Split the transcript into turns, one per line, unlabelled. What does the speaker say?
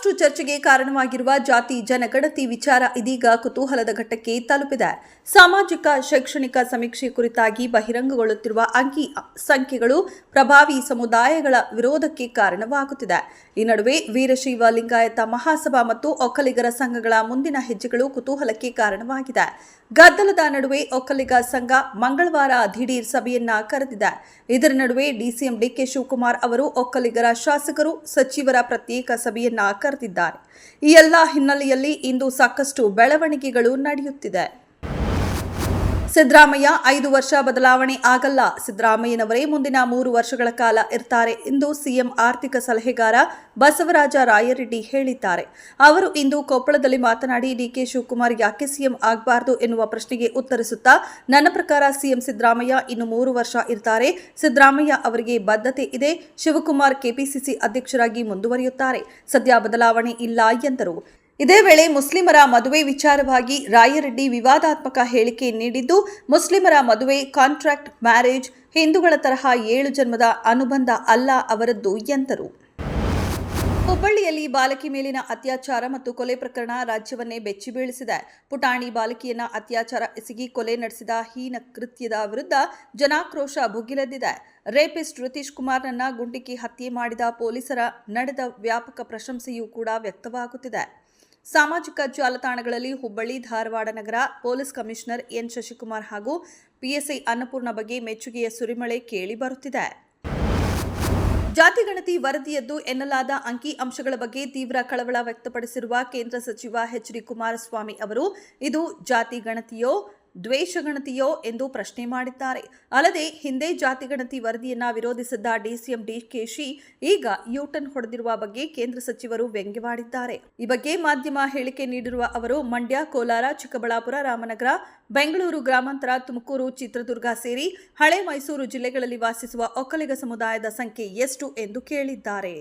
ಸಾಕಷ್ಟು ಚರ್ಚೆಗೆ ಕಾರಣವಾಗಿರುವ ಜಾತಿ ಜನಗಣತಿ ವಿಚಾರ ಇದೀಗ ಕುತೂಹಲದ ಘಟ್ಟಕ್ಕೆ ತಲುಪಿದೆ. ಸಾಮಾಜಿಕ ಶೈಕ್ಷಣಿಕ ಸಮೀಕ್ಷೆ ಕುರಿತಾಗಿ ಬಹಿರಂಗಗೊಳ್ಳುತ್ತಿರುವ ಅಂಕಿ ಸಂಖ್ಯೆಗಳು ಪ್ರಭಾವಿ ಸಮುದಾಯಗಳ ವಿರೋಧಕ್ಕೆ ಕಾರಣವಾಗುತ್ತಿದೆ. ಈ ನಡುವೆ ವೀರಶೈವ ಲಿಂಗಾಯತ ಮಹಾಸಭಾ ಮತ್ತು ಒಕ್ಕಲಿಗರ ಸಂಘಗಳ ಮುಂದಿನ ಹೆಜ್ಜೆಗಳು ಕುತೂಹಲಕ್ಕೆ ಕಾರಣವಾಗಿದೆ. ಗದ್ದಲದ ನಡುವೆ ಒಕ್ಕಲಿಗ ಸಂಘ ಮಂಗಳವಾರ ದಿಢೀರ್ ಸಭೆಯನ್ನ ಕರೆದಿದೆ. ಇದರ ನಡುವೆ ಡಿಸಿಎಂ ಡಿಕೆ ಶಿವಕುಮಾರ್ ಅವರು ಒಕ್ಕಲಿಗರ ಶಾಸಕರು ಸಚಿವರ ಪ್ರತ್ಯೇಕ ಸಭೆಯನ್ನ ಕರೆದಿದ್ದಾರೆ. ಈ ಎಲ್ಲ ಹಿನ್ನೆಲೆಯಲ್ಲಿ ಇಂದು ಸಾಕಷ್ಟು ಬೆಳವಣಿಗೆಗಳು ನಡೆಯುತ್ತಿದೆ. ಸಿದ್ದರಾಮಯ್ಯ 5 ವರ್ಷ ಬದಲಾವಣೆ ಆಗಲ್ಲ, ಸಿದ್ದರಾಮಯ್ಯನವರೇ ಮುಂದಿನ 3 ವರ್ಷಗಳ ಕಾಲ ಇರ್ತಾರೆ ಎಂದು ಸಿಎಂ ಆರ್ಥಿಕ ಸಲಹೆಗಾರ ಬಸವರಾಜ ರಾಯರೆಡ್ಡಿ ಹೇಳಿದ್ದಾರೆ. ಅವರು ಇಂದು ಕೊಪ್ಪಳದಲ್ಲಿ ಮಾತನಾಡಿ, ಡಿಕೆ ಶಿವಕುಮಾರ್ ಯಾಕೆ ಸಿಎಂ ಆಗಬಾರದು ಎನ್ನುವ ಪ್ರಶ್ನೆಗೆ ಉತ್ತರಿಸುತ್ತಾ, ನನ್ನ ಪ್ರಕಾರ ಸಿಎಂ ಸಿದ್ದರಾಮಯ್ಯ ಇನ್ನು 3 ವರ್ಷ ಇರ್ತಾರೆ. ಸಿದ್ದರಾಮಯ್ಯ ಅವರಿಗೆ ಬದ್ಧತೆ ಇದೆ. ಶಿವಕುಮಾರ್ ಕೆಪಿಸಿಸಿ ಅಧ್ಯಕ್ಷರಾಗಿ ಮುಂದುವರಿಯುತ್ತಾರೆ. ಸದ್ಯ ಬದಲಾವಣೆ ಇಲ್ಲ ಎಂದರು. ಇದೇ ವೇಳೆ ಮುಸ್ಲಿಮರ ಮದುವೆ ವಿಚಾರವಾಗಿ ರಾಯರೆಡ್ಡಿ ವಿವಾದಾತ್ಮಕ ಹೇಳಿಕೆ ನೀಡಿದ್ದು, ಮುಸ್ಲಿಮರ ಮದುವೆ ಕಾಂಟ್ರಾಕ್ಟ್ ಮ್ಯಾರೇಜ್ ಹಿಂದೂಗಳ ತರಹ 7 ಜನ್ಮದ ಅನುಬಂಧ ಅಲ್ಲ ಅವರದ್ದು ಎಂದರು. ಹುಬ್ಬಳ್ಳಿಯಲ್ಲಿ ಬಾಲಕಿ ಮೇಲಿನ ಅತ್ಯಾಚಾರ ಮತ್ತು ಕೊಲೆ ಪ್ರಕರಣ ರಾಜ್ಯವನ್ನೇ ಬೆಚ್ಚಿ ಬೀಳಿಸಿದೆ. ಪುಟಾಣಿ ಬಾಲಕಿಯನ್ನ ಅತ್ಯಾಚಾರ ಎಸಗಿ ಕೊಲೆ ನಡೆಸಿದ ಹೀನ ಕೃತ್ಯದ ವಿರುದ್ಧ ಜನಾಕ್ರೋಶ ಭುಗಿಲೆದ್ದಿದೆ. ರೇಪಿಸ್ಟ್ ರಿತೀಶ್ ಕುಮಾರ್ನನ್ನ ಗುಂಡಿಕ್ಕಿ ಹತ್ಯೆ ಮಾಡಿದ ಪೊಲೀಸರ ನಡೆದ ವ್ಯಾಪಕ ಪ್ರಶಂಸೆಯೂ ಕೂಡ ವ್ಯಕ್ತವಾಗುತ್ತಿದೆ. ಸಾಮಾಜಿಕ ಜಾಲತಾಣಗಳಲ್ಲಿ ಹುಬ್ಬಳ್ಳಿ ಧಾರವಾಡ ನಗರ ಪೊಲೀಸ್ ಕಮಿಷನರ್ ಎನ್ ಶಶಿಕುಮಾರ್ ಹಾಗೂ ಪಿಎಸ್ಐ ಅನ್ನಪೂರ್ಣ ಬಗ್ಗೆ ಮೆಚ್ಚುಗೆಯ ಸುರಿಮಳೆ ಕೇಳಿ ಬರುತ್ತಿದೆ. ಜಾತಿಗಣತಿ ವರದಿಯದ್ದು ಎನ್ನಲಾದ ಅಂಕಿ ಅಂಶಗಳ ಬಗ್ಗೆ ತೀವ್ರ ಕಳವಳ ವ್ಯಕ್ತಪಡಿಸಿರುವ ಕೇಂದ್ರ ಸಚಿವ ಎಚ್.ಡಿ. ಕುಮಾರಸ್ವಾಮಿ ಅವರು ಇದು ಜಾತಿ ಗಣತಿಯೋ ದ್ವೇಷಗಣತಿಯೋ ಎಂದು ಪ್ರಶ್ನೆ ಮಾಡಿದ್ದಾರೆ. ಅಲ್ಲದೆ ಹಿಂದೆ ಜಾತಿಗಣತಿ ವರದಿಯನ್ನ ವಿರೋಧಿಸಿದ್ದ ಡಿಸಿಎಂ ಡಿಕೆಶಿ ಈಗ ಯೂಟರ್ನ್ ಹೊಡೆದಿರುವ ಬಗ್ಗೆ ಕೇಂದ್ರ ಸಚಿವರು ವ್ಯಂಗ್ಯವಾಡಿದ್ದಾರೆ. ಈ ಬಗ್ಗೆ ಮಾಧ್ಯಮ ಹೇಳಿಕೆ ನೀಡಿರುವ ಅವರು ಮಂಡ್ಯ, ಕೋಲಾರ, ಚಿಕ್ಕಬಳ್ಳಾಪುರ, ರಾಮನಗರ, ಬೆಂಗಳೂರು ಗ್ರಾಮಾಂತರ, ತುಮಕೂರು, ಚಿತ್ರದುರ್ಗ ಸೇರಿ ಹಳೆ ಮೈಸೂರು ಜಿಲ್ಲೆಗಳಲ್ಲಿ ವಾಸಿಸುವ ಒಕ್ಕಲಿಗ ಸಮುದಾಯದ ಸಂಖ್ಯೆ ಎಷ್ಟು ಎಂದು ಕೇಳಿದ್ದಾರೆ.